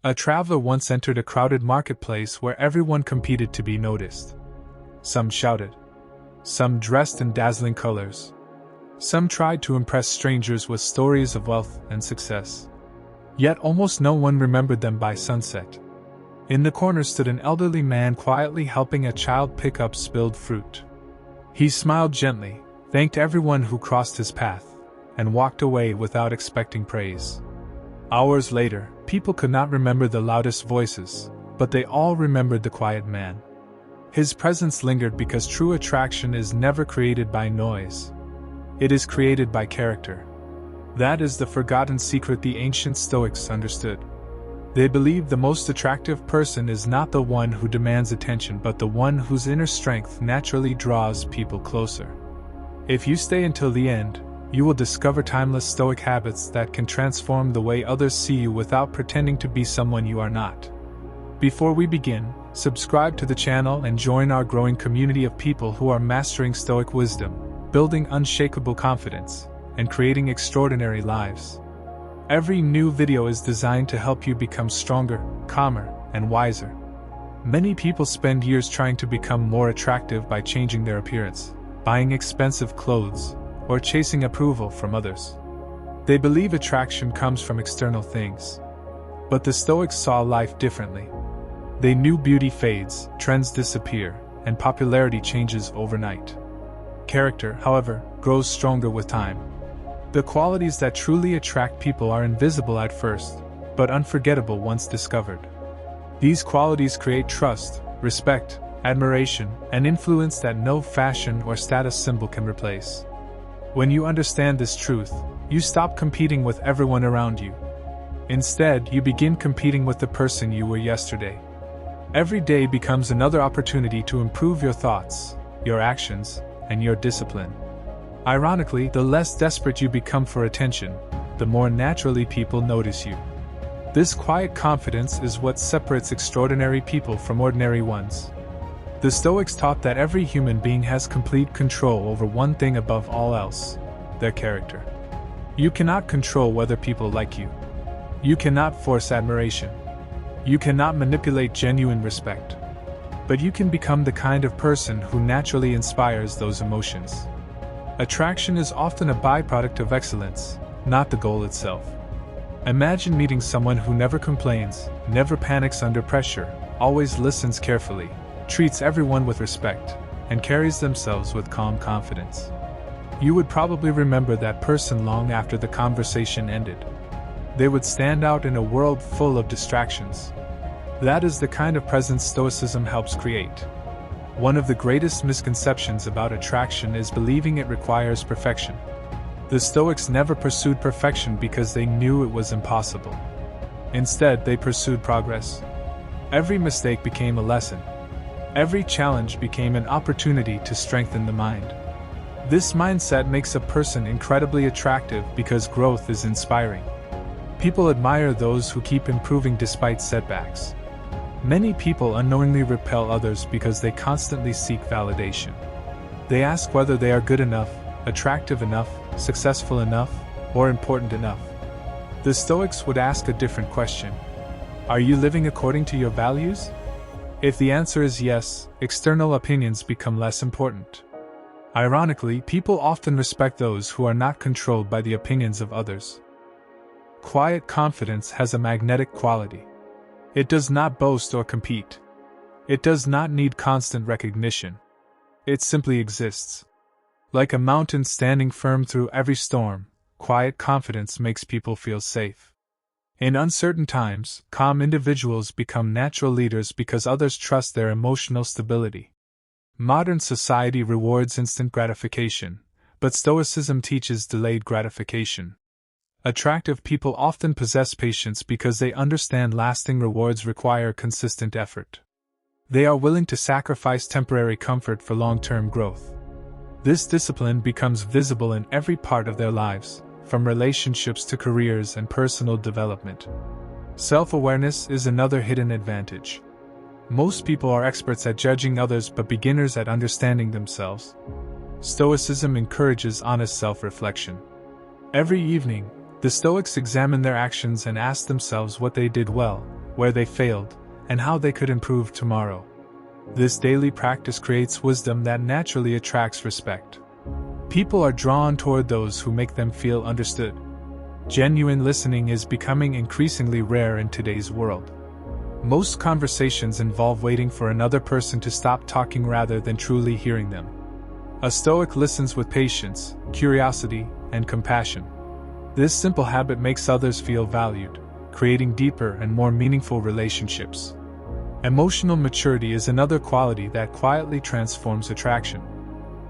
A traveler once entered a crowded marketplace where everyone competed to be noticed. Some shouted. Some dressed in dazzling colors. Some tried to impress strangers with stories of wealth and success. Yet almost no one remembered them by sunset. In the corner stood an elderly man quietly helping a child pick up spilled fruit. He smiled gently, thanked everyone who crossed his path, and walked away without expecting praise. Hours later, people could not remember the loudest voices, but they all remembered the quiet man. His presence lingered because true attraction is never created by noise. It is created by character. That is the forgotten secret the ancient Stoics understood. They believed the most attractive person is not the one who demands attention but the one whose inner strength naturally draws people closer. If you stay until the end, you will discover timeless Stoic habits that can transform the way others see you without pretending to be someone you are not. Before we begin, subscribe to the channel and join our growing community of people who are mastering Stoic wisdom, building unshakable confidence, and creating extraordinary lives. Every new video is designed to help you become stronger, calmer, and wiser. Many people spend years trying to become more attractive by changing their appearance, buying expensive clothes, or chasing approval from others. They believe attraction comes from external things. But the Stoics saw life differently. They knew beauty fades, trends disappear, and popularity changes overnight. Character, however, grows stronger with time. The qualities that truly attract people are invisible at first, but unforgettable once discovered. These qualities create trust, respect, admiration, and influence that no fashion or status symbol can replace. When you understand this truth, you stop competing with everyone around you. Instead, you begin competing with the person you were yesterday. Every day becomes another opportunity to improve your thoughts, your actions, and your discipline. Ironically, the less desperate you become for attention, the more naturally people notice you. This quiet confidence is what separates extraordinary people from ordinary ones. The Stoics taught that every human being has complete control over one thing above all else: their character. You cannot control whether people like you. You cannot force admiration. You cannot manipulate genuine respect. But you can become the kind of person who naturally inspires those emotions. Attraction is often a byproduct of excellence, not the goal itself. Imagine meeting someone who never complains, never panics under pressure, always listens carefully, treats everyone with respect, and carries themselves with calm confidence. You would probably remember that person long after the conversation ended. They would stand out in a world full of distractions. That is the kind of presence Stoicism helps create. One of the greatest misconceptions about attraction is believing it requires perfection. The Stoics never pursued perfection because they knew it was impossible. Instead, they pursued progress. Every mistake became a lesson. Every challenge became an opportunity to strengthen the mind. This mindset makes a person incredibly attractive because growth is inspiring. People admire those who keep improving despite setbacks. Many people unknowingly repel others because they constantly seek validation. They ask whether they are good enough, attractive enough, successful enough, or important enough. The Stoics would ask a different question. Are you living according to your values? If the answer is yes, external opinions become less important. Ironically, people often respect those who are not controlled by the opinions of others. Quiet confidence has a magnetic quality. It does not boast or compete. It does not need constant recognition. It simply exists. Like a mountain standing firm through every storm, quiet confidence makes people feel safe. In uncertain times, calm individuals become natural leaders because others trust their emotional stability. Modern society rewards instant gratification, but Stoicism teaches delayed gratification. Attractive people often possess patience because they understand lasting rewards require consistent effort. They are willing to sacrifice temporary comfort for long-term growth. This discipline becomes visible in every part of their lives, from relationships to careers and personal development. Self-awareness is another hidden advantage. Most people are experts at judging others but beginners at understanding themselves. Stoicism encourages honest self-reflection. Every evening, the Stoics examine their actions and ask themselves what they did well, where they failed, and how they could improve tomorrow. This daily practice creates wisdom that naturally attracts respect. People are drawn toward those who make them feel understood. Genuine listening is becoming increasingly rare in today's world. Most conversations involve waiting for another person to stop talking rather than truly hearing them. A Stoic listens with patience, curiosity, and compassion. This simple habit makes others feel valued, creating deeper and more meaningful relationships. Emotional maturity is another quality that quietly transforms attraction.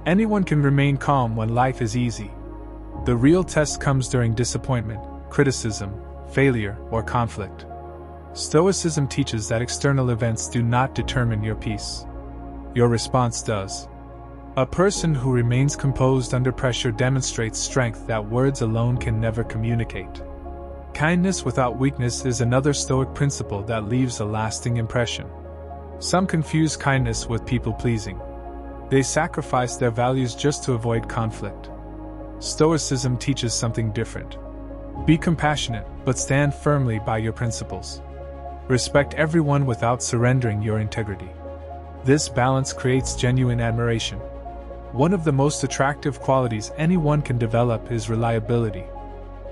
Anyone can remain calm when life is easy. The real test comes during disappointment, criticism, failure, or conflict. Stoicism teaches that external events do not determine your peace. Your response does. A person who remains composed under pressure demonstrates strength that words alone can never communicate. Kindness without weakness is another Stoic principle that leaves a lasting impression. Some confuse kindness with people-pleasing. They sacrifice their values just to avoid conflict. Stoicism teaches something different. Be compassionate, but stand firmly by your principles. Respect everyone without surrendering your integrity. This balance creates genuine admiration. One of the most attractive qualities anyone can develop is reliability.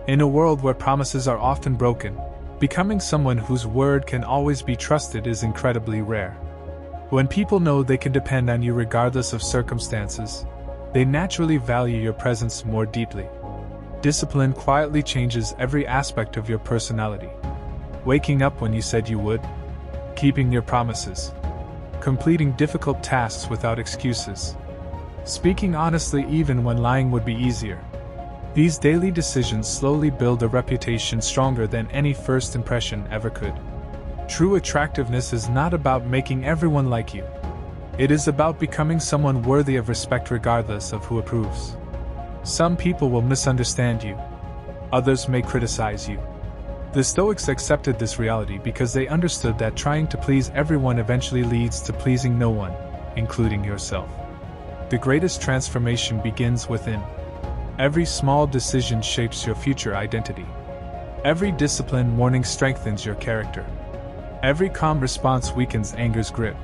In a world where promises are often broken, becoming someone whose word can always be trusted is incredibly rare. When people know they can depend on you regardless of circumstances, they naturally value your presence more deeply. Discipline quietly changes every aspect of your personality. Waking up when you said you would, keeping your promises, completing difficult tasks without excuses, speaking honestly even when lying would be easier. These daily decisions slowly build a reputation stronger than any first impression ever could. True attractiveness is not about making everyone like you. It is about becoming someone worthy of respect regardless of who approves. Some people will misunderstand you. Others may criticize you. The Stoics accepted this reality because they understood that trying to please everyone eventually leads to pleasing no one, including yourself. The greatest transformation begins within. Every small decision shapes your future identity. Every disciplined morning strengthens your character. Every calm response weakens anger's grip.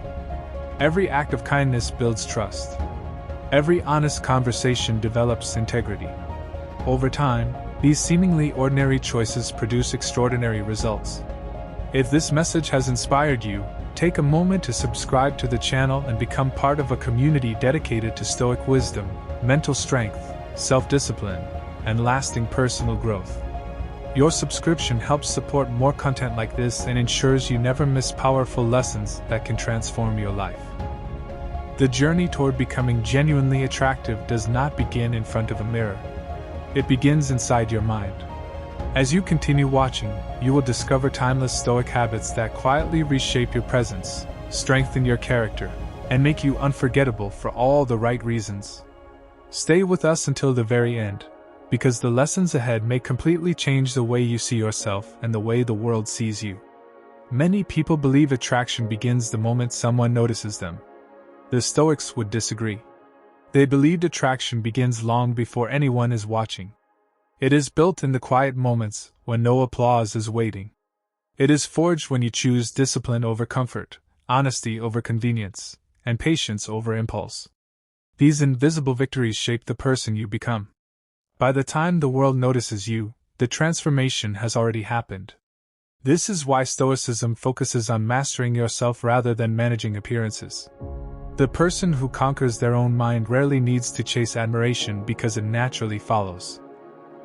Every act of kindness builds trust. Every honest conversation develops integrity. Over time, these seemingly ordinary choices produce extraordinary results. If this message has inspired you, take a moment to subscribe to the channel and become part of a community dedicated to Stoic wisdom, mental strength, self-discipline, and lasting personal growth. Your subscription helps support more content like this and ensures you never miss powerful lessons that can transform your life. The journey toward becoming genuinely attractive does not begin in front of a mirror. It begins inside your mind. As you continue watching, you will discover timeless Stoic habits that quietly reshape your presence, strengthen your character, and make you unforgettable for all the right reasons. Stay with us until the very end, because the lessons ahead may completely change the way you see yourself and the way the world sees you. Many people believe attraction begins the moment someone notices them. The Stoics would disagree. They believed attraction begins long before anyone is watching. It is built in the quiet moments when no applause is waiting. It is forged when you choose discipline over comfort, honesty over convenience, and patience over impulse. These invisible victories shape the person you become. By the time the world notices you, the transformation has already happened. This is why Stoicism focuses on mastering yourself rather than managing appearances. The person who conquers their own mind rarely needs to chase admiration because it naturally follows.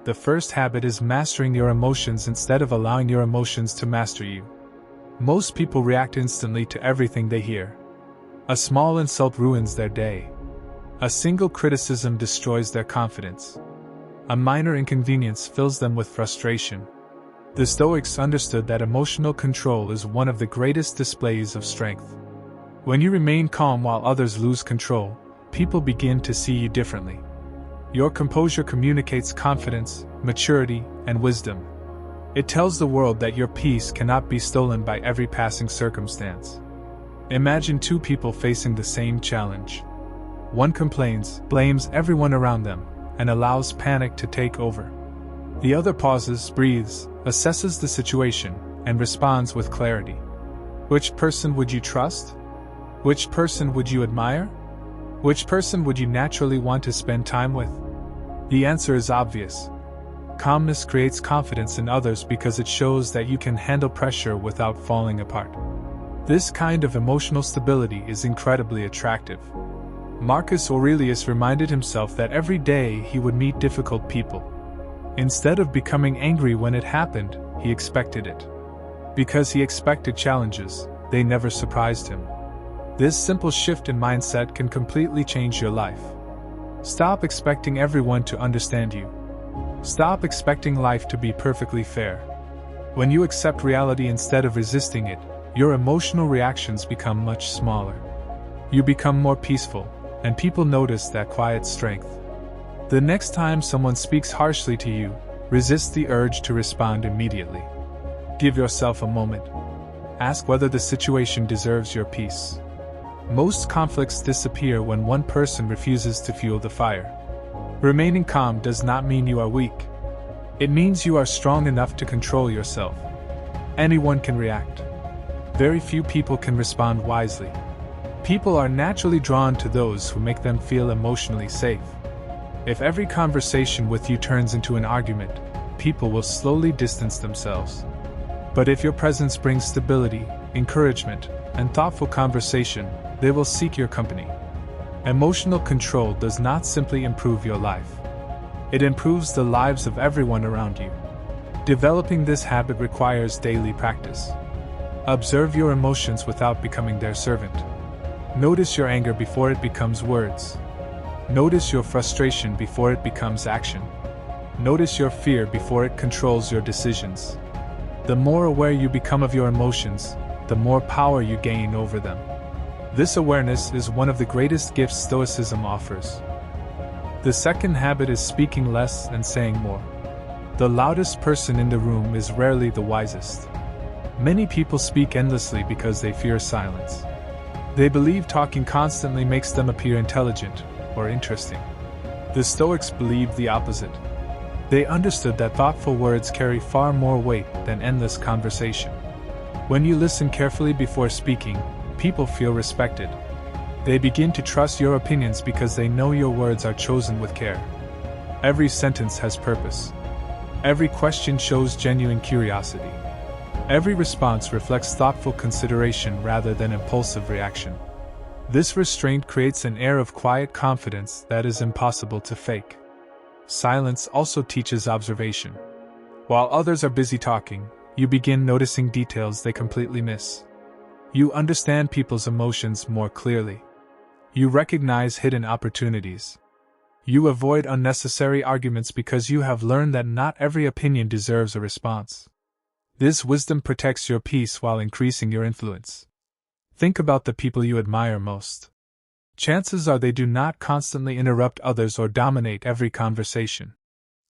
The first habit is mastering your emotions instead of allowing your emotions to master you. Most people react instantly to everything they hear. A small insult ruins their day. A single criticism destroys their confidence. A minor inconvenience fills them with frustration. The Stoics understood that emotional control is one of the greatest displays of strength. When you remain calm while others lose control, people begin to see you differently. Your composure communicates confidence, maturity, and wisdom. It tells the world that your peace cannot be stolen by every passing circumstance. Imagine two people facing the same challenge. One complains, blames everyone around them, and allows panic to take over. The other pauses, breathes, assesses the situation, and responds with clarity. Which person would you trust? Which person would you admire? Which person would you naturally want to spend time with? The answer is obvious. Calmness creates confidence in others because it shows that you can handle pressure without falling apart. This kind of emotional stability is incredibly attractive. Marcus Aurelius reminded himself that every day he would meet difficult people. Instead of becoming angry when it happened, he expected it. Because he expected challenges, they never surprised him. This simple shift in mindset can completely change your life. Stop expecting everyone to understand you. Stop expecting life to be perfectly fair. When you accept reality instead of resisting it, your emotional reactions become much smaller. You become more peaceful, and people notice that quiet strength. The next time someone speaks harshly to you, resist the urge to respond immediately. Give yourself a moment. Ask whether the situation deserves your peace. Most conflicts disappear when one person refuses to fuel the fire. Remaining calm does not mean you are weak. It means you are strong enough to control yourself. Anyone can react. Very few people can respond wisely. People are naturally drawn to those who make them feel emotionally safe. If every conversation with you turns into an argument, people will slowly distance themselves. But if your presence brings stability, encouragement, and thoughtful conversation, they will seek your company. Emotional control does not simply improve your life. It improves the lives of everyone around you. Developing this habit requires daily practice. Observe your emotions without becoming their servant. Notice your anger before it becomes words. Notice your frustration before it becomes action. Notice your fear before it controls your decisions. The more aware you become of your emotions, the more power you gain over them. This awareness is one of the greatest gifts Stoicism offers. The second habit is speaking less and saying more. The loudest person in the room is rarely the wisest. Many people speak endlessly because they fear silence. They believe talking constantly makes them appear intelligent or interesting. The Stoics believed the opposite. They understood that thoughtful words carry far more weight than endless conversation. When you listen carefully before speaking, people feel respected. They begin to trust your opinions because they know your words are chosen with care. Every sentence has purpose. Every question shows genuine curiosity. Every response reflects thoughtful consideration rather than impulsive reaction. This restraint creates an air of quiet confidence that is impossible to fake. Silence also teaches observation. While others are busy talking, you begin noticing details they completely miss. You understand people's emotions more clearly. You recognize hidden opportunities. You avoid unnecessary arguments because you have learned that not every opinion deserves a response. This wisdom protects your peace while increasing your influence. Think about the people you admire most. Chances are they do not constantly interrupt others or dominate every conversation.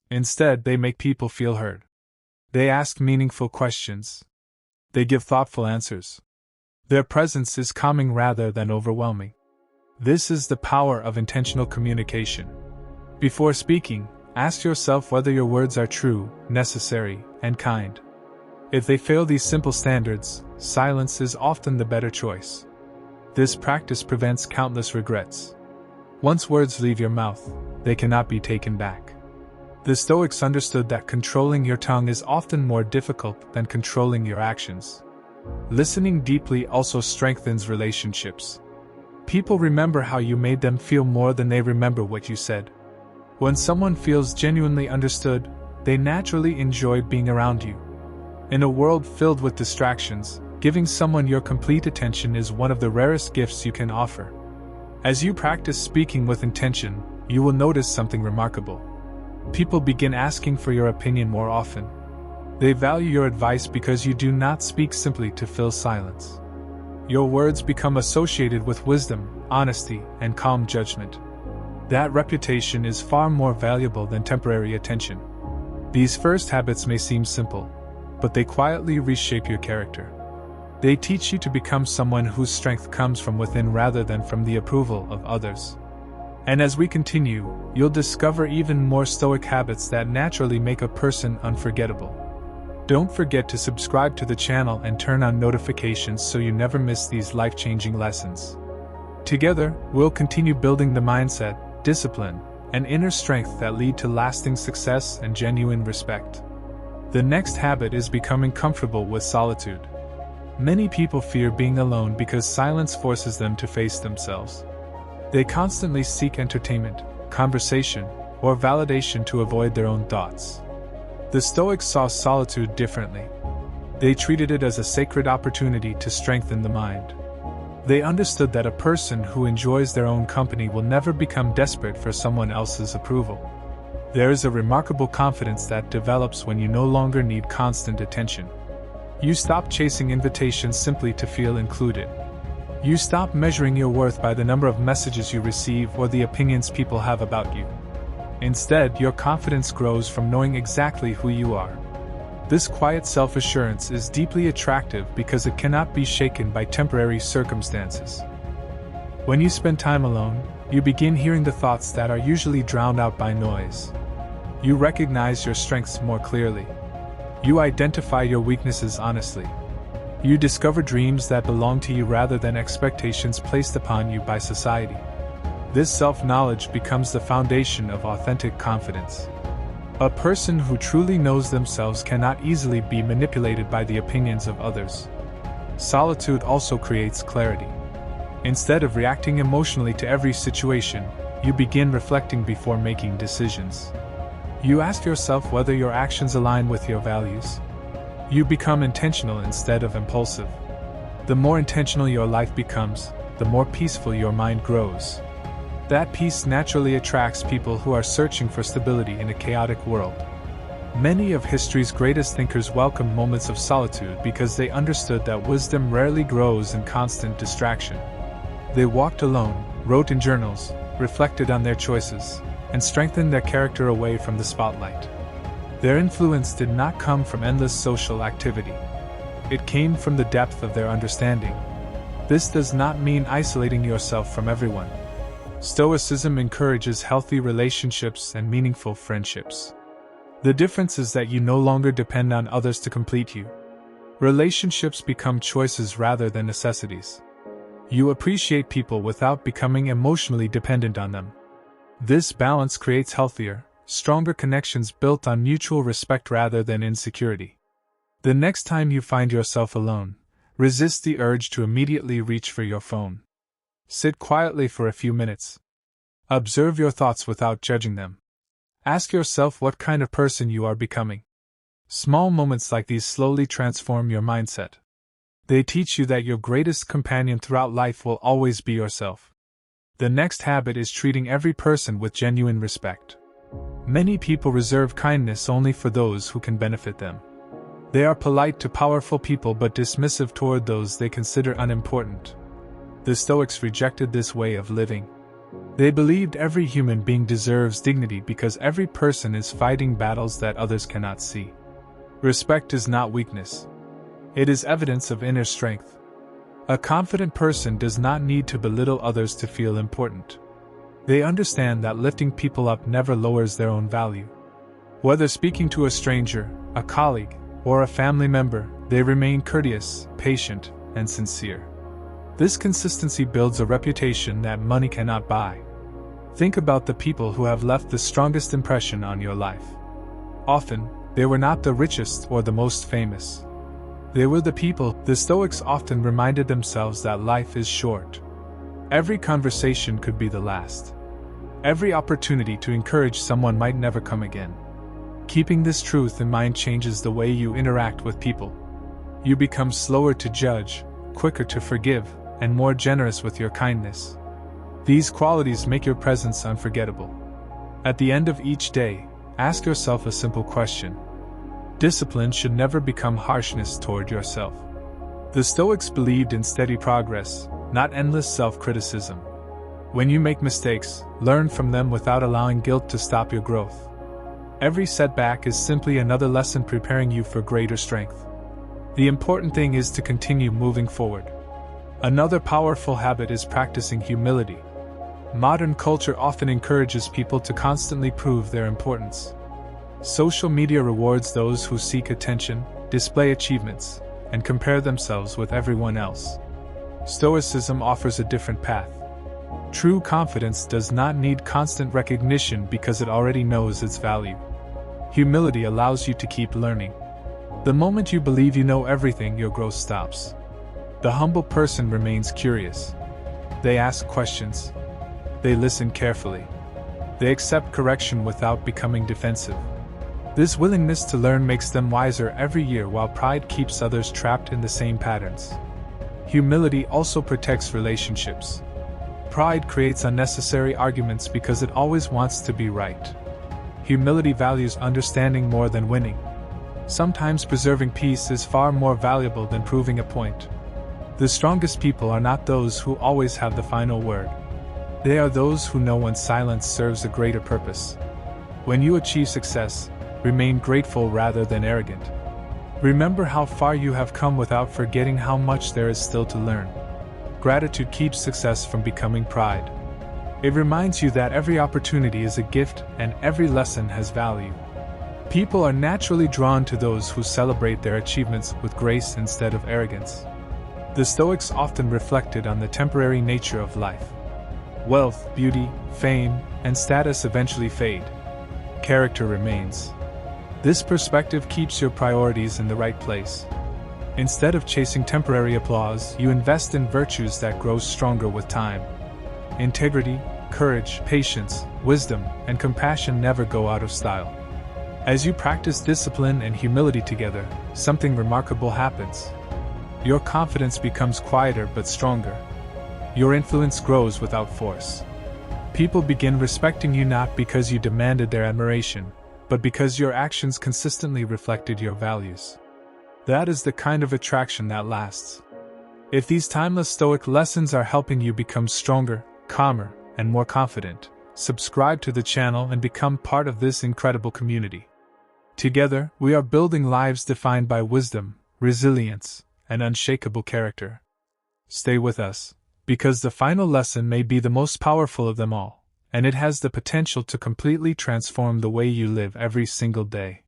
Instead, they make people feel heard. They ask meaningful questions. They give thoughtful answers. Their presence is calming rather than overwhelming. This is the power of intentional communication. Before speaking, ask yourself whether your words are true, necessary, and kind. If they fail these simple standards, silence is often the better choice. This practice prevents countless regrets. Once words leave your mouth, they cannot be taken back. The Stoics understood that controlling your tongue is often more difficult than controlling your actions. Listening deeply also strengthens relationships. People remember how you made them feel more than they remember what you said. When someone feels genuinely understood, they naturally enjoy being around you. In a world filled with distractions, giving someone your complete attention is one of the rarest gifts you can offer. As you practice speaking with intention, you will notice something remarkable. People begin asking for your opinion more often. They value your advice because you do not speak simply to fill silence. Your words become associated with wisdom, honesty, and calm judgment. That reputation is far more valuable than temporary attention. These first habits may seem simple, but they quietly reshape your character. They teach you to become someone whose strength comes from within rather than from the approval of others. And as we continue, you'll discover even more Stoic habits that naturally make a person unforgettable. Don't forget to subscribe to the channel and turn on notifications so you never miss these life-changing lessons. Together, we'll continue building the mindset, discipline, and inner strength that lead to lasting success and genuine respect. The next habit is becoming comfortable with solitude. Many people fear being alone because silence forces them to face themselves. They constantly seek entertainment, conversation, or validation to avoid their own thoughts. The Stoics saw solitude differently. They treated it as a sacred opportunity to strengthen the mind. They understood that a person who enjoys their own company will never become desperate for someone else's approval. There is a remarkable confidence that develops when you no longer need constant attention. You stop chasing invitations simply to feel included. You stop measuring your worth by the number of messages you receive or the opinions people have about you. Instead, your confidence grows from knowing exactly who you are. This quiet self-assurance is deeply attractive because it cannot be shaken by temporary circumstances. When you spend time alone, you begin hearing the thoughts that are usually drowned out by noise. You recognize your strengths more clearly. You identify your weaknesses honestly. You discover dreams that belong to you rather than expectations placed upon you by society. This self-knowledge becomes the foundation of authentic confidence. A person who truly knows themselves cannot easily be manipulated by the opinions of others. Solitude also creates clarity. Instead of reacting emotionally to every situation, you begin reflecting before making decisions. You ask yourself whether your actions align with your values. You become intentional instead of impulsive. The more intentional your life becomes, the more peaceful your mind grows. That peace naturally attracts people who are searching for stability in a chaotic world. Many of history's greatest thinkers welcomed moments of solitude because they understood that wisdom rarely grows in constant distraction. They walked alone, wrote in journals, reflected on their choices, and strengthened their character away from the spotlight. Their influence did not come from endless social activity. It came from the depth of their understanding. This does not mean isolating yourself from everyone. Stoicism encourages healthy relationships and meaningful friendships. The difference is that you no longer depend on others to complete you. Relationships become choices rather than necessities. You appreciate people without becoming emotionally dependent on them. This balance creates healthier, stronger connections built on mutual respect rather than insecurity. The next time you find yourself alone, resist the urge to immediately reach for your phone. Sit quietly for a few minutes. Observe your thoughts without judging them. Ask yourself what kind of person you are becoming. Small moments like these slowly transform your mindset. They teach you that your greatest companion throughout life will always be yourself. The next habit is treating every person with genuine respect. Many people reserve kindness only for those who can benefit them. They are polite to powerful people but dismissive toward those they consider unimportant. The Stoics rejected this way of living. They believed every human being deserves dignity because every person is fighting battles that others cannot see. Respect is not weakness. It is evidence of inner strength. A confident person does not need to belittle others to feel important. They understand that lifting people up never lowers their own value. Whether speaking to a stranger, a colleague, or a family member, they remain courteous, patient, and sincere. This consistency builds a reputation that money cannot buy. Think about the people who have left the strongest impression on your life. Often, they were not the richest or the most famous. They were the people. The Stoics often reminded themselves that life is short. Every conversation could be the last. Every opportunity to encourage someone might never come again. Keeping this truth in mind changes the way you interact with people. You become slower to judge, quicker to forgive, and more generous with your kindness. These qualities make your presence unforgettable. At the end of each day, ask yourself a simple question. Discipline should never become harshness toward yourself. The Stoics believed in steady progress, not endless self-criticism. When you make mistakes, learn from them without allowing guilt to stop your growth. Every setback is simply another lesson preparing you for greater strength. The important thing is to continue moving forward. Another powerful habit is practicing humility. Modern culture often encourages people to constantly prove their importance. Social media rewards those who seek attention, display achievements, and compare themselves with everyone else. Stoicism offers a different path. True confidence does not need constant recognition because it already knows its value. Humility allows you to keep learning. The moment you believe you know everything, your growth stops. The humble person remains curious. They ask questions. They listen carefully. They accept correction without becoming defensive. This willingness to learn makes them wiser every year, while pride keeps others trapped in the same patterns. Humility also protects relationships. Pride creates unnecessary arguments because it always wants to be right. Humility values understanding more than winning. Sometimes preserving peace is far more valuable than proving a point. The strongest people are not those who always have the final word. They are those who know when silence serves a greater purpose. When you achieve success, remain grateful rather than arrogant. Remember how far you have come without forgetting how much there is still to learn. Gratitude keeps success from becoming pride. It reminds you that every opportunity is a gift and every lesson has value. People are naturally drawn to those who celebrate their achievements with grace instead of arrogance. The Stoics often reflected on the temporary nature of life. Wealth, beauty, fame, and status eventually fade. Character remains. This perspective keeps your priorities in the right place. Instead of chasing temporary applause, you invest in virtues that grow stronger with time. Integrity, courage, patience, wisdom, and compassion never go out of style. As you practice discipline and humility together, something remarkable happens. Your confidence becomes quieter but stronger. Your influence grows without force. People begin respecting you not because you demanded their admiration, but because your actions consistently reflected your values. That is the kind of attraction that lasts. If these timeless Stoic lessons are helping you become stronger, calmer, and more confident, subscribe to the channel and become part of this incredible community. Together, we are building lives defined by wisdom, resilience, and unshakable character. Stay with us, because the final lesson may be the most powerful of them all, and it has the potential to completely transform the way you live every single day.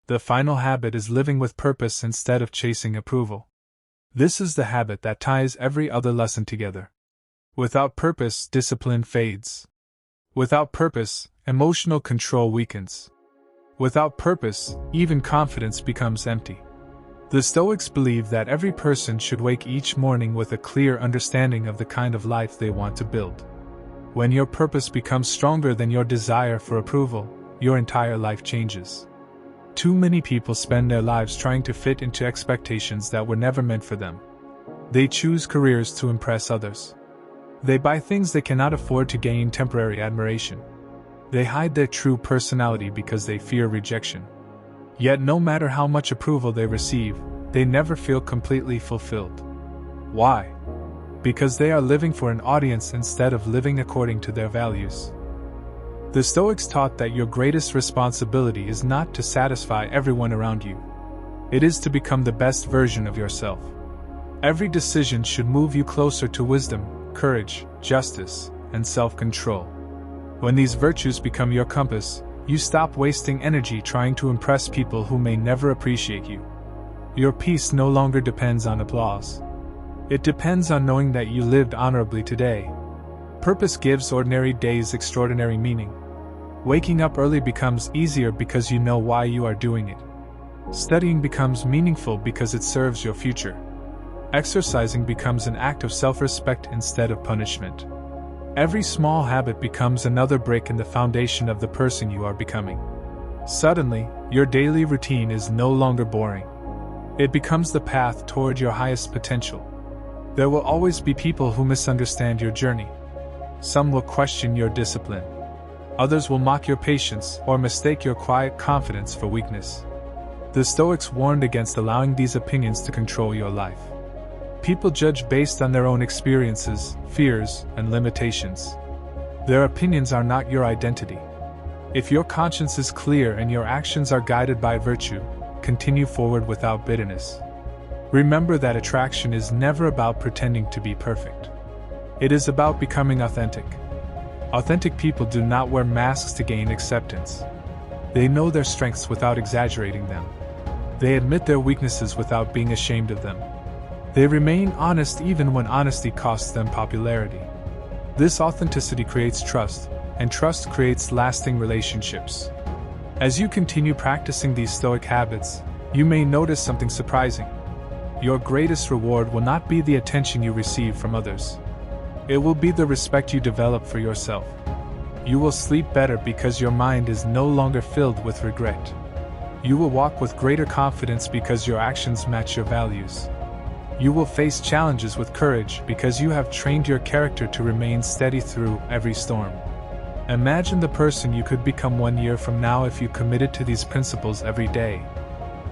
The final habit is living with purpose instead of chasing approval. This is the habit that ties every other lesson together. Without purpose, discipline fades. Without purpose, emotional control weakens. Without purpose, even confidence becomes empty. The Stoics believe that every person should wake each morning with a clear understanding of the kind of life they want to build. When your purpose becomes stronger than your desire for approval, your entire life changes. Too many people spend their lives trying to fit into expectations that were never meant for them. They choose careers to impress others. They buy things they cannot afford to gain temporary admiration. They hide their true personality because they fear rejection. Yet no matter how much approval they receive, they never feel completely fulfilled. Why? Because they are living for an audience instead of living according to their values. The Stoics taught that your greatest responsibility is not to satisfy everyone around you. It is to become the best version of yourself. Every decision should move you closer to wisdom, courage, justice, and self-control. When these virtues become your compass, you stop wasting energy trying to impress people who may never appreciate you. Your peace no longer depends on applause. It depends on knowing that you lived honorably today. Purpose gives ordinary days extraordinary meaning. Waking up early becomes easier because you know why you are doing it. Studying becomes meaningful because it serves your future. Exercising becomes an act of self-respect instead of punishment. Every small habit becomes another brick in the foundation of the person you are becoming. Suddenly, your daily routine is no longer boring. It becomes the path toward your highest potential. There will always be people who misunderstand your journey. Some will question your discipline. Others will mock your patience or mistake your quiet confidence for weakness. The Stoics warned against allowing these opinions to control your life. People judge based on their own experiences, fears, and limitations. Their opinions are not your identity. If your conscience is clear and your actions are guided by virtue, continue forward without bitterness. Remember that attraction is never about pretending to be perfect. It is about becoming authentic. Authentic people do not wear masks to gain acceptance. They know their strengths without exaggerating them. They admit their weaknesses without being ashamed of them. They remain honest even when honesty costs them popularity. This authenticity creates trust, and trust creates lasting relationships. As you continue practicing these Stoic habits, you may notice something surprising. Your greatest reward will not be the attention you receive from others. It will be the respect you develop for yourself. You will sleep better because your mind is no longer filled with regret. You will walk with greater confidence because your actions match your values. You will face challenges with courage because you have trained your character to remain steady through every storm. Imagine the person you could become 1 year from now if you committed to these principles every day.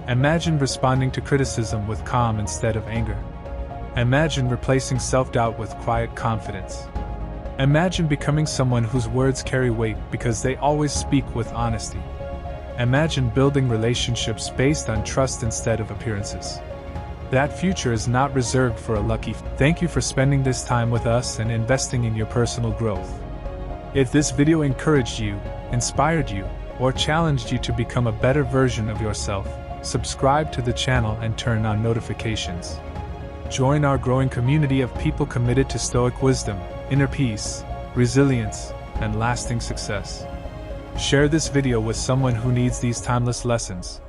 Imagine responding to criticism with calm instead of anger. Imagine replacing self-doubt with quiet confidence. Imagine becoming someone whose words carry weight because they always speak with honesty. Imagine building relationships based on trust instead of appearances. That future is not reserved for a lucky few. Thank you for spending this time with us and investing in your personal growth. If this video encouraged you, inspired you, or challenged you to become a better version of yourself, subscribe to the channel and turn on notifications. Join our growing community of people committed to Stoic wisdom, inner peace, resilience, and lasting success. Share this video with someone who needs these timeless lessons,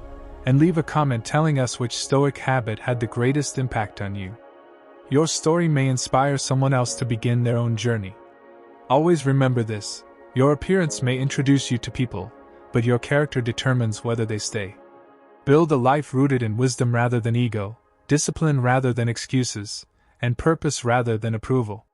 and leave a comment telling us which Stoic habit had the greatest impact on you. Your story may inspire someone else to begin their own journey. Always remember this: your appearance may introduce you to people, but your character determines whether they stay. Build a life rooted in wisdom rather than ego, discipline rather than excuses, and purpose rather than approval.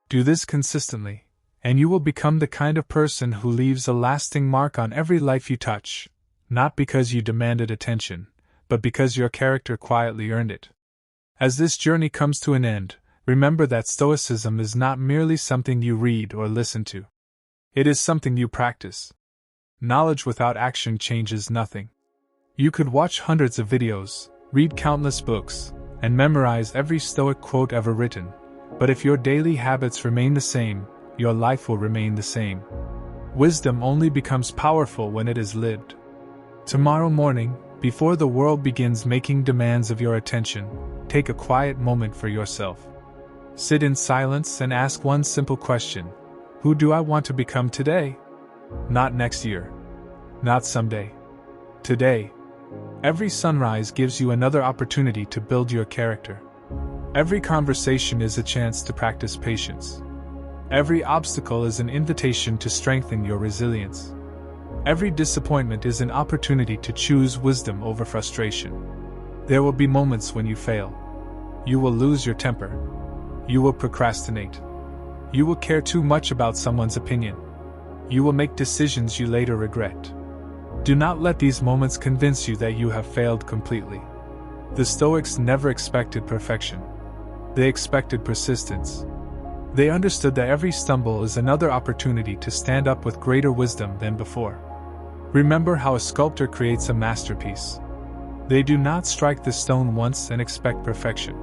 Do this consistently, and you will become the kind of person who leaves a lasting mark on every life you touch, not because you demanded attention, but because your character quietly earned it. As this journey comes to an end, remember that Stoicism is not merely something you read or listen to. It is something you practice. Knowledge without action changes nothing. You could watch hundreds of videos, read countless books, and memorize every Stoic quote ever written, but if your daily habits remain the same, your life will remain the same. Wisdom only becomes powerful when it is lived. Tomorrow morning, before the world begins making demands of your attention, take a quiet moment for yourself. Sit in silence and ask one simple question: who do I want to become today? Not next year. Not someday. Today. Every sunrise gives you another opportunity to build your character. Every conversation is a chance to practice patience. Every obstacle is an invitation to strengthen your resilience. Every disappointment is an opportunity to choose wisdom over frustration. There will be moments when you fail. You will lose your temper. You will procrastinate. You will care too much about someone's opinion. You will make decisions you later regret. Do not let these moments convince you that you have failed completely. The Stoics never expected perfection. They expected persistence. They understood that every stumble is another opportunity to stand up with greater wisdom than before. Remember how a sculptor creates a masterpiece. They do not strike the stone once and expect perfection.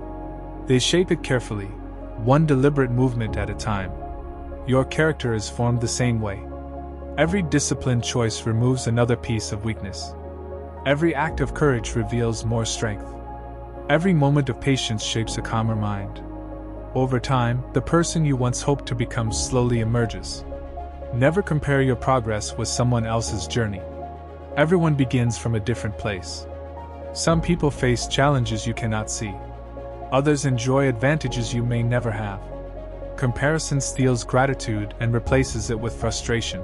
They shape it carefully, one deliberate movement at a time. Your character is formed the same way. Every disciplined choice removes another piece of weakness. Every act of courage reveals more strength. Every moment of patience shapes a calmer mind. Over time, the person you once hoped to become slowly emerges. Never compare your progress with someone else's journey. Everyone begins from a different place. Some people face challenges you cannot see. Others enjoy advantages you may never have. Comparison steals gratitude and replaces it with frustration.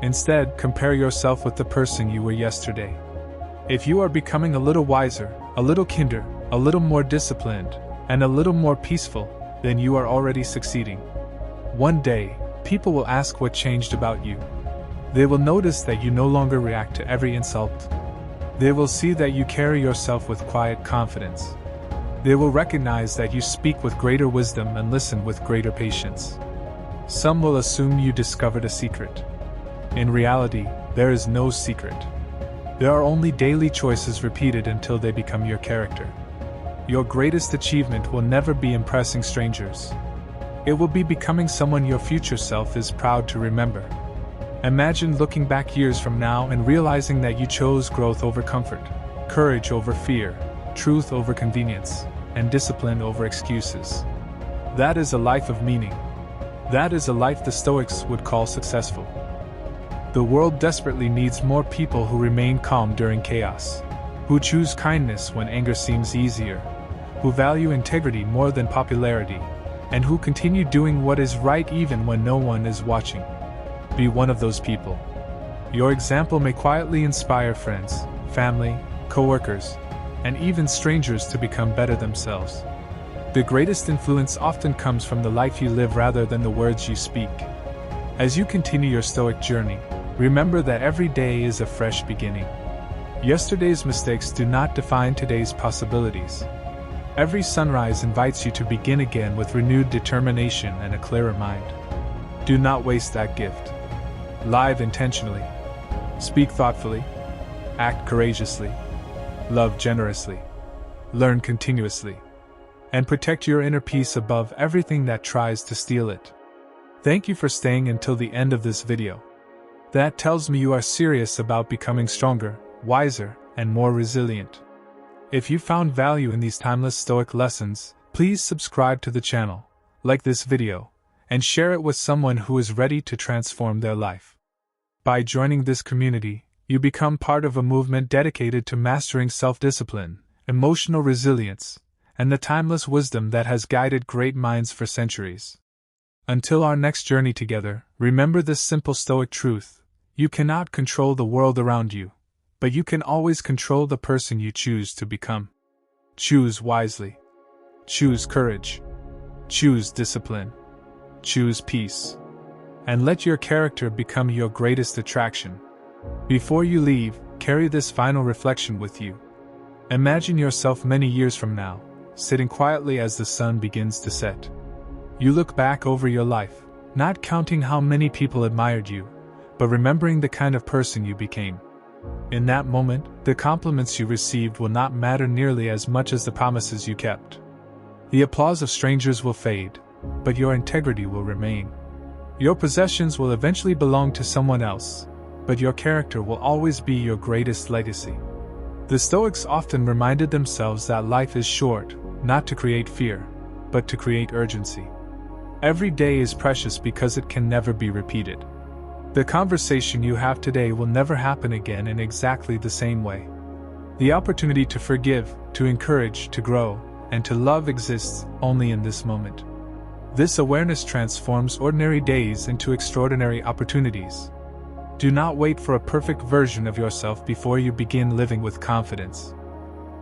Instead, compare yourself with the person you were yesterday. If you are becoming a little wiser, a little kinder, a little more disciplined, and a little more peaceful, then you are already succeeding. One day, people will ask what changed about you. They will notice that you no longer react to every insult. They will see that you carry yourself with quiet confidence. They will recognize that you speak with greater wisdom and listen with greater patience. Some will assume you discovered a secret. In reality, there is no secret. There are only daily choices repeated until they become your character. Your greatest achievement will never be impressing strangers. It will be becoming someone your future self is proud to remember. Imagine looking back years from now and realizing that you chose growth over comfort, courage over fear, truth over convenience, and discipline over excuses. That is a life of meaning. That is a life the Stoics would call successful. The world desperately needs more people who remain calm during chaos, who choose kindness when anger seems easier, who value integrity more than popularity, and who continue doing what is right even when no one is watching. Be one of those people. Your example may quietly inspire friends, family, co-workers, and even strangers to become better themselves. The greatest influence often comes from the life you live rather than the words you speak. As you continue your Stoic journey, remember that every day is a fresh beginning. Yesterday's mistakes do not define today's possibilities. Every sunrise invites you to begin again with renewed determination and a clearer mind. Do not waste that gift. Live intentionally. Speak thoughtfully. Act courageously. Love generously. Learn continuously. And protect your inner peace above everything that tries to steal it. Thank you for staying until the end of this video. That tells me you are serious about becoming stronger, wiser, and more resilient. If you found value in these timeless Stoic lessons, please subscribe to the channel, like this video, and share it with someone who is ready to transform their life. By joining this community, you become part of a movement dedicated to mastering self-discipline, emotional resilience, and the timeless wisdom that has guided great minds for centuries. Until our next journey together, remember this simple Stoic truth: you cannot control the world around you, but you can always control the person you choose to become. Choose wisely. Choose courage. Choose discipline. Choose peace. And let your character become your greatest attraction. Before you leave, carry this final reflection with you. Imagine yourself many years from now, sitting quietly as the sun begins to set. You look back over your life, not counting how many people admired you, but remembering the kind of person you became. In that moment, the compliments you received will not matter nearly as much as the promises you kept. The applause of strangers will fade, but your integrity will remain. Your possessions will eventually belong to someone else, but your character will always be your greatest legacy. The Stoics often reminded themselves that life is short, not to create fear, but to create urgency. Every day is precious because it can never be repeated. The conversation you have today will never happen again in exactly the same way. The opportunity to forgive, to encourage, to grow, and to love exists only in this moment. This awareness transforms ordinary days into extraordinary opportunities. Do not wait for a perfect version of yourself before you begin living with confidence.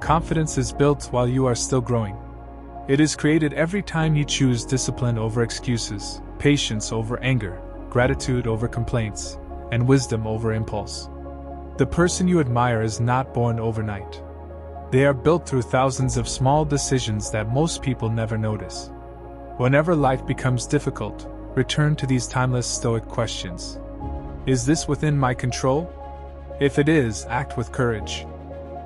Confidence is built while you are still growing. It is created every time you choose discipline over excuses, patience over anger, gratitude over complaints, and wisdom over impulse. The person you admire is not born overnight. They are built through thousands of small decisions that most people never notice. Whenever life becomes difficult, return to these timeless Stoic questions. Is this within my control? If it is, act with courage.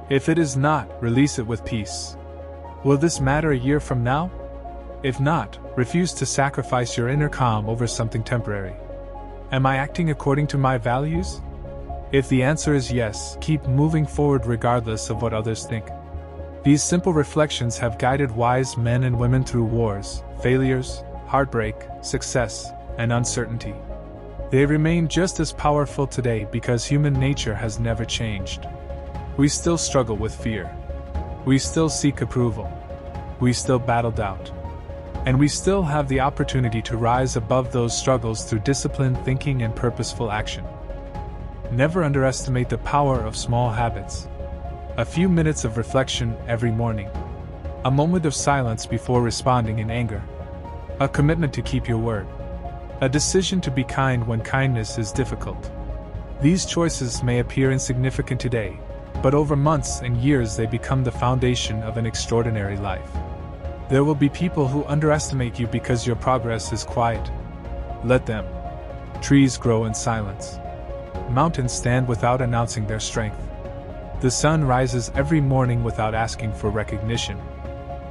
If it is not, release it with peace. Will this matter a year from now? If not, refuse to sacrifice your inner calm over something temporary. Am I acting according to my values? If the answer is yes, keep moving forward regardless of what others think. These simple reflections have guided wise men and women through wars, failures, heartbreak, success, and uncertainty. They remain just as powerful today because human nature has never changed. We still struggle with fear. We still seek approval. We still battle doubt. And we still have the opportunity to rise above those struggles through disciplined thinking and purposeful action. Never underestimate the power of small habits. A few minutes of reflection every morning. A moment of silence before responding in anger. A commitment to keep your word. A decision to be kind when kindness is difficult. These choices may appear insignificant today, but over months and years they become the foundation of an extraordinary life. There will be people who underestimate you because your progress is quiet. Let them. Trees grow in silence. Mountains stand without announcing their strength. The sun rises every morning without asking for recognition.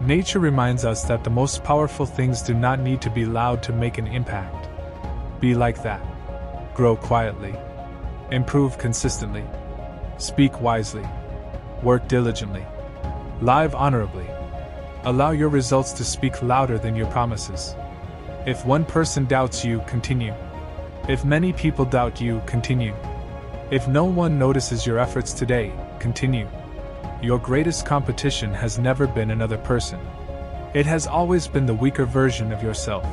Nature reminds us that the most powerful things do not need to be loud to make an impact. Be like that. Grow quietly. Improve consistently. Speak wisely. Work diligently. Live honorably. Allow your results to speak louder than your promises. If one person doubts you, continue. If many people doubt you, continue. If no one notices your efforts today, continue. Your greatest competition has never been another person. It has always been the weaker version of yourself.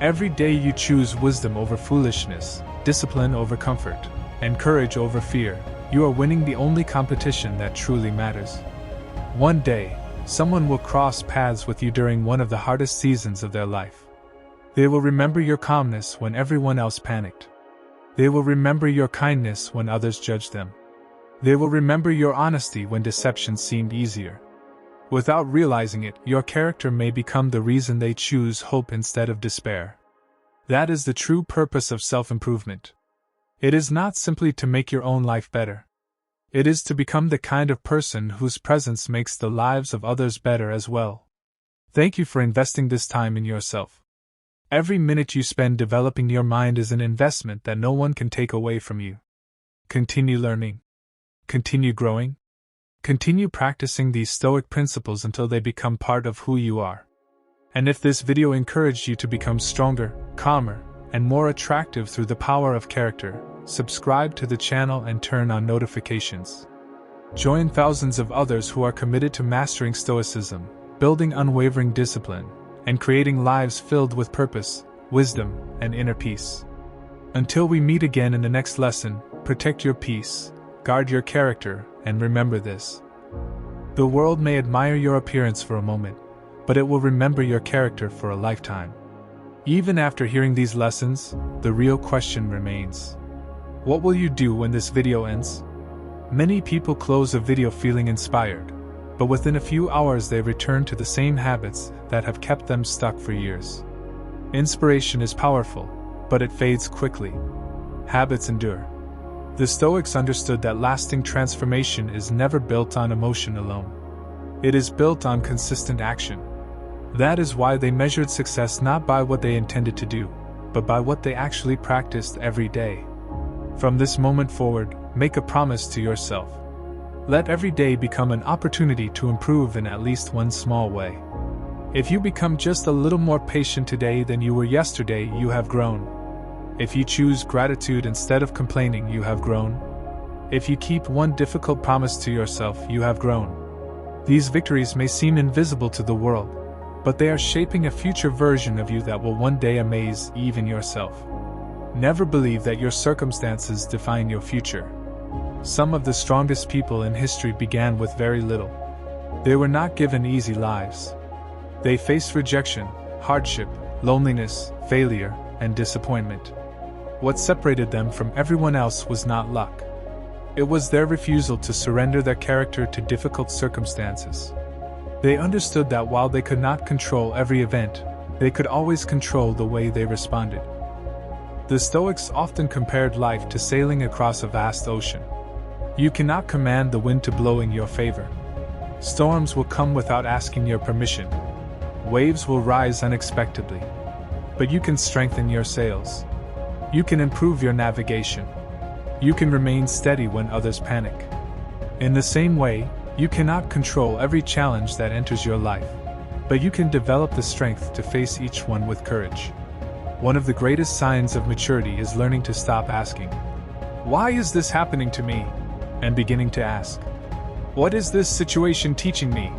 Every day you choose wisdom over foolishness, discipline over comfort, and courage over fear. You are winning the only competition that truly matters. One day, someone will cross paths with you during one of the hardest seasons of their life. They will remember your calmness when everyone else panicked. They will remember your kindness when others judged them. They will remember your honesty when deception seemed easier. Without realizing it, your character may become the reason they choose hope instead of despair. That is the true purpose of self-improvement. It is not simply to make your own life better. It is to become the kind of person whose presence makes the lives of others better as well. Thank you for investing this time in yourself. Every minute you spend developing your mind is an investment that no one can take away from you. Continue learning. Continue growing. Continue practicing these Stoic principles until they become part of who you are. And if this video encouraged you to become stronger, calmer, and more attractive through the power of character, subscribe to the channel and turn on notifications. Join thousands of others who are committed to mastering Stoicism, building unwavering discipline, and creating lives filled with purpose, wisdom, and inner peace. Until we meet again in the next lesson, protect your peace, guard your character, and remember this. The world may admire your appearance for a moment, but it will remember your character for a lifetime. Even after hearing these lessons, the real question remains. What will you do when this video ends? Many people close a video feeling inspired, but within a few hours they return to the same habits that have kept them stuck for years. Inspiration is powerful, but it fades quickly. Habits endure. The Stoics understood that lasting transformation is never built on emotion alone. It is built on consistent action. That is why they measured success not by what they intended to do, but by what they actually practiced every day. From this moment forward, make a promise to yourself. Let every day become an opportunity to improve in at least one small way. If you become just a little more patient today than you were yesterday, you have grown. If you choose gratitude instead of complaining, you have grown. If you keep one difficult promise to yourself, you have grown. These victories may seem invisible to the world, but they are shaping a future version of you that will one day amaze even yourself. Never believe that your circumstances define your future. Some of the strongest people in history began with very little. They were not given easy lives. They faced rejection, hardship, loneliness, failure, and disappointment. What separated them from everyone else was not luck. It was their refusal to surrender their character to difficult circumstances. They understood that while they could not control every event, they could always control the way they responded. The Stoics often compared life to sailing across a vast ocean. You cannot command the wind to blow in your favor. Storms will come without asking your permission. Waves will rise unexpectedly. But you can strengthen your sails. You can improve your navigation. You can remain steady when others panic. In the same way, you cannot control every challenge that enters your life, but you can develop the strength to face each one with courage. One of the greatest signs of maturity is learning to stop asking, "Why is this happening to me?" and beginning to ask, "What is this situation teaching me?"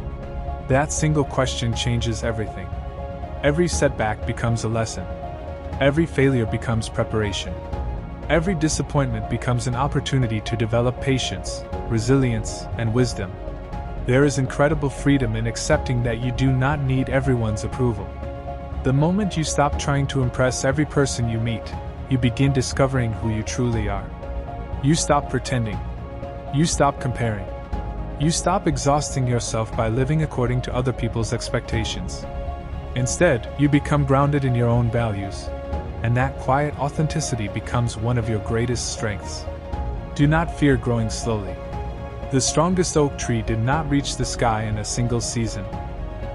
That single question changes everything. Every setback becomes a lesson. Every failure becomes preparation. Every disappointment becomes an opportunity to develop patience, resilience, and wisdom. There is incredible freedom in accepting that you do not need everyone's approval. The moment you stop trying to impress every person you meet, you begin discovering who you truly are. You stop pretending. You stop comparing. You stop exhausting yourself by living according to other people's expectations. Instead, you become grounded in your own values, and that quiet authenticity becomes one of your greatest strengths. Do not fear growing slowly. The strongest oak tree did not reach the sky in a single season.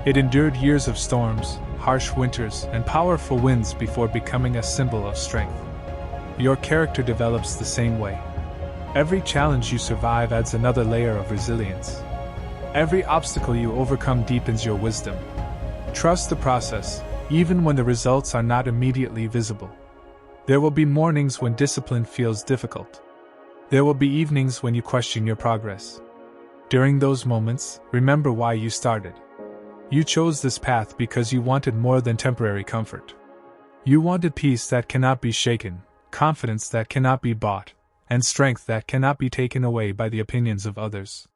It endured years of storms, harsh winters, and powerful winds before becoming a symbol of strength. Your character develops the same way. Every challenge you survive adds another layer of resilience. Every obstacle you overcome deepens your wisdom. Trust the process, even when the results are not immediately visible. There will be mornings when discipline feels difficult. There will be evenings when you question your progress. During those moments, remember why you started. You chose this path because you wanted more than temporary comfort. You wanted peace that cannot be shaken, confidence that cannot be bought, and strength that cannot be taken away by the opinions of others.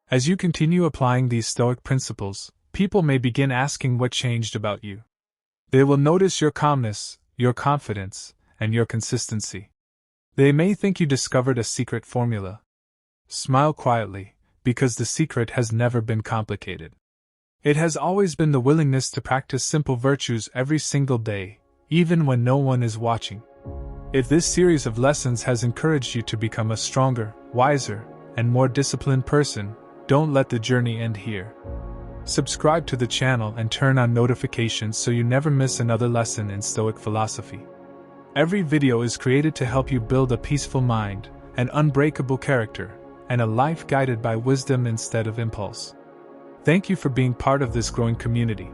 As you continue applying these Stoic principles, people may begin asking what changed about you. They will notice your calmness, your confidence, and your consistency. They may think you discovered a secret formula. Smile quietly, because the secret has never been complicated. It has always been the willingness to practice simple virtues every single day, even when no one is watching. If this series of lessons has encouraged you to become a stronger, wiser, and more disciplined person, don't let the journey end here. Subscribe to the channel and turn on notifications so you never miss another lesson in Stoic philosophy. Every video is created to help you build a peaceful mind, an unbreakable character, and a life guided by wisdom instead of impulse. Thank you for being part of this growing community.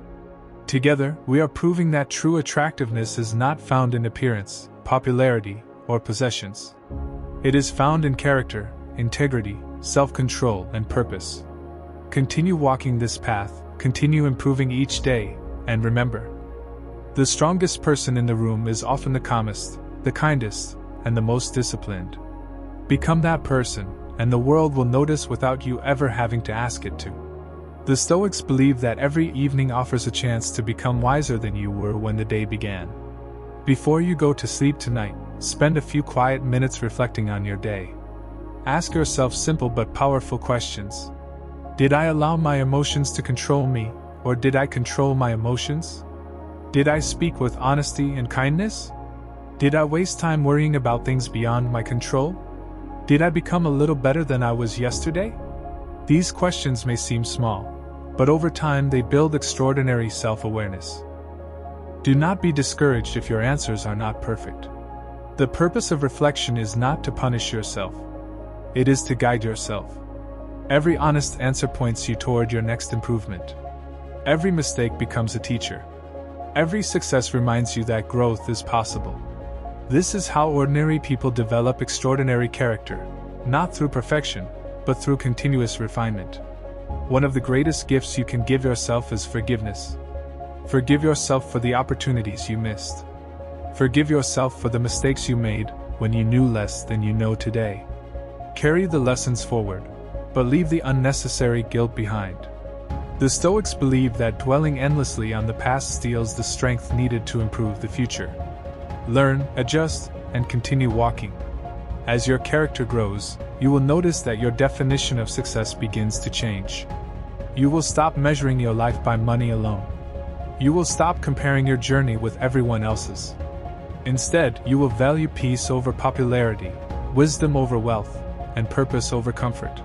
Together, we are proving that true attractiveness is not found in appearance, popularity, or possessions. It is found in character, integrity, self-control, and purpose. Continue walking this path, continue improving each day, and remember, the strongest person in the room is often the calmest, the kindest, and the most disciplined. Become that person, and the world will notice without you ever having to ask it to. The Stoics believe that every evening offers a chance to become wiser than you were when the day began. Before you go to sleep tonight, spend a few quiet minutes reflecting on your day. Ask yourself simple but powerful questions. Did I allow my emotions to control me, or did I control my emotions? Did I speak with honesty and kindness? Did I waste time worrying about things beyond my control? Did I become a little better than I was yesterday? These questions may seem small, but over time they build extraordinary self-awareness. Do not be discouraged if your answers are not perfect. The purpose of reflection is not to punish yourself. It is to guide yourself. Every honest answer points you toward your next improvement. Every mistake becomes a teacher. Every success reminds you that growth is possible. This is how ordinary people develop extraordinary character, not through perfection, but through continuous refinement. One of the greatest gifts you can give yourself is forgiveness. Forgive yourself for the opportunities you missed. Forgive yourself for the mistakes you made when you knew less than you know today. Carry the lessons forward, but leave the unnecessary guilt behind. The Stoics believe that dwelling endlessly on the past steals the strength needed to improve the future. Learn, adjust, and continue walking. As your character grows, you will notice that your definition of success begins to change. You will stop measuring your life by money alone. You will stop comparing your journey with everyone else's. Instead, you will value peace over popularity, wisdom over wealth, and purpose over comfort.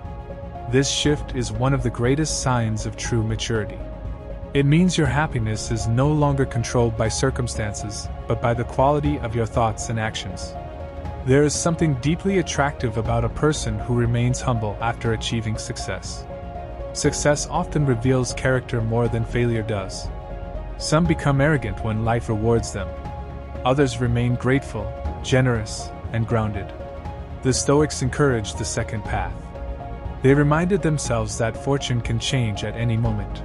This shift is one of the greatest signs of true maturity. It means your happiness is no longer controlled by circumstances, but by the quality of your thoughts and actions. There is something deeply attractive about a person who remains humble after achieving success. Success often reveals character more than failure does. Some become arrogant when life rewards them. Others remain grateful, generous, and grounded. The Stoics encouraged the second path. They reminded themselves that fortune can change at any moment.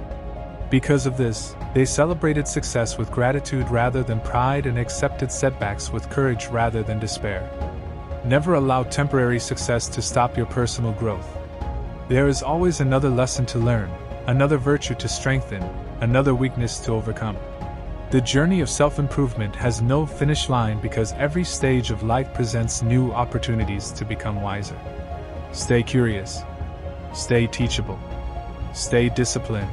Because of this, they celebrated success with gratitude rather than pride and accepted setbacks with courage rather than despair. Never allow temporary success to stop your personal growth. There is always another lesson to learn, another virtue to strengthen, another weakness to overcome. The journey of self-improvement has no finish line because every stage of life presents new opportunities to become wiser. Stay curious. Stay teachable. Stay disciplined.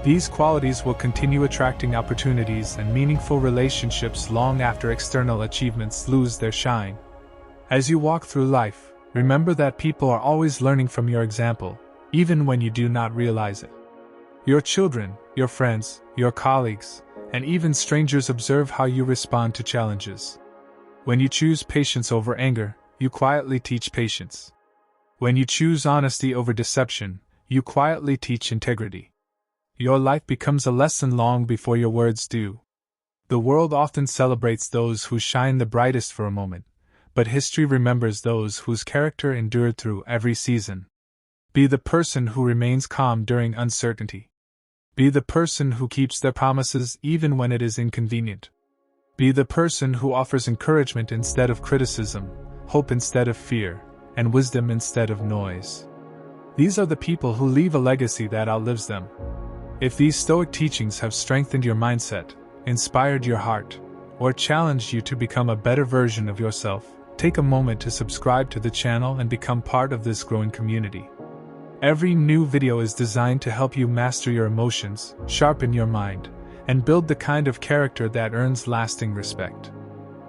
These qualities will continue attracting opportunities and meaningful relationships long after external achievements lose their shine. As you walk through life, remember that people are always learning from your example, even when you do not realize it. Your children, your friends, your colleagues, and even strangers observe how you respond to challenges. When you choose patience over anger, you quietly teach patience. When you choose honesty over deception, you quietly teach integrity. Your life becomes a lesson long before your words do. The world often celebrates those who shine the brightest for a moment, but history remembers those whose character endured through every season. Be the person who remains calm during uncertainty. Be the person who keeps their promises even when it is inconvenient. Be the person who offers encouragement instead of criticism, hope instead of fear, and wisdom instead of noise. These are the people who leave a legacy that outlives them. If these Stoic teachings have strengthened your mindset, inspired your heart, or challenged you to become a better version of yourself, take a moment to subscribe to the channel and become part of this growing community. Every new video is designed to help you master your emotions, sharpen your mind, and build the kind of character that earns lasting respect.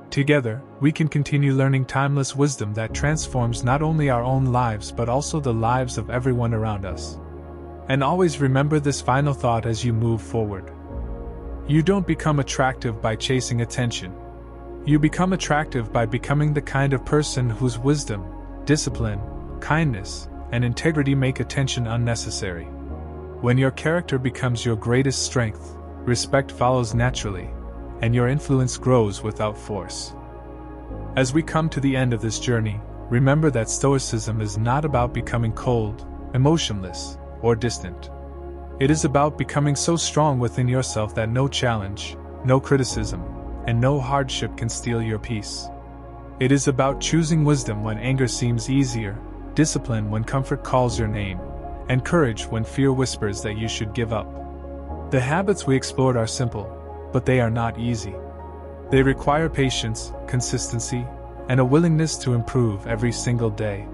Together, we can continue learning timeless wisdom that transforms not only our own lives but also the lives of everyone around us. And always remember this final thought as you move forward. You don't become attractive by chasing attention. You become attractive by becoming the kind of person whose wisdom, discipline, kindness, and integrity make attention unnecessary. When your character becomes your greatest strength, respect follows naturally, and your influence grows without force. As we come to the end of this journey, remember that Stoicism is not about becoming cold, emotionless, or distant. It is about becoming so strong within yourself that no challenge, no criticism, and no hardship can steal your peace. It is about choosing wisdom when anger seems easier, discipline when comfort calls your name, and courage when fear whispers that you should give up. The habits we explored are simple, but they are not easy. They require patience, consistency, and a willingness to improve every single day.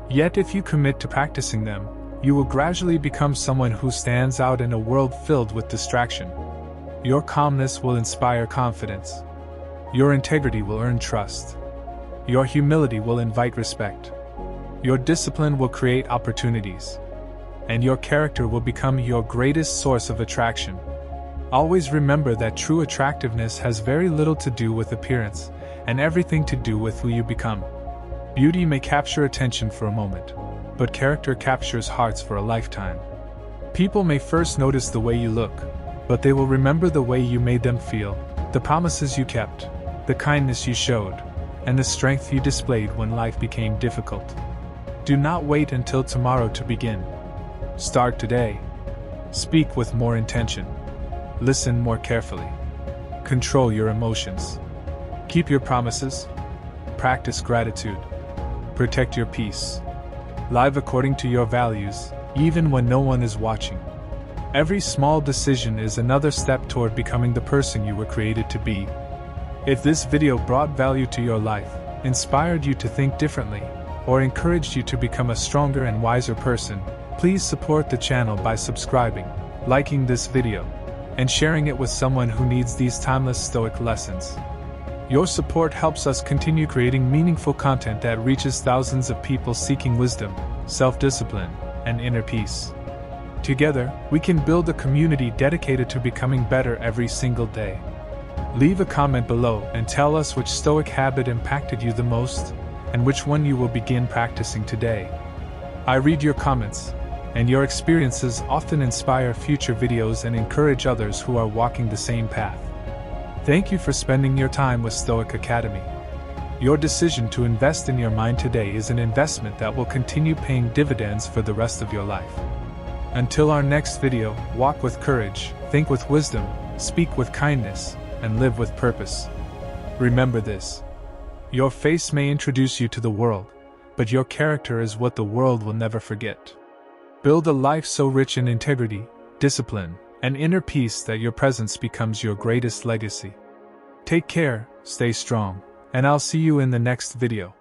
Yet if you commit to practicing them, you will gradually become someone who stands out in a world filled with distraction. Your calmness will inspire confidence. Your integrity will earn trust. Your humility will invite respect. Your discipline will create opportunities. And your character will become your greatest source of attraction. Always remember that true attractiveness has very little to do with appearance, and everything to do with who you become. Beauty may capture attention for a moment, but character captures hearts for a lifetime. People may first notice the way you look, but they will remember the way you made them feel, the promises you kept, the kindness you showed, and the strength you displayed when life became difficult. Do not wait until tomorrow to begin. Start today. Speak with more intention. Listen more carefully. Control your emotions. Keep your promises. Practice gratitude. Protect your peace. Live according to your values, even when no one is watching. Every small decision is another step toward becoming the person you were created to be. If this video brought value to your life, inspired you to think differently, or encouraged you to become a stronger and wiser person, please support the channel by subscribing, liking this video, and sharing it with someone who needs these timeless Stoic lessons. Your support helps us continue creating meaningful content that reaches thousands of people seeking wisdom, self-discipline, and inner peace. Together, we can build a community dedicated to becoming better every single day. Leave a comment below and tell us which Stoic habit impacted you the most, and which one you will begin practicing today. I read your comments, and your experiences often inspire future videos and encourage others who are walking the same path. Thank you for spending your time with Stoic Academy. Your decision to invest in your mind today is an investment that will continue paying dividends for the rest of your life. Until our next video, walk with courage, think with wisdom, speak with kindness, and live with purpose. Remember this. Your face may introduce you to the world, but your character is what the world will never forget. Build a life so rich in integrity, discipline, and inner peace that your presence becomes your greatest legacy. Take care, stay strong, and I'll see you in the next video.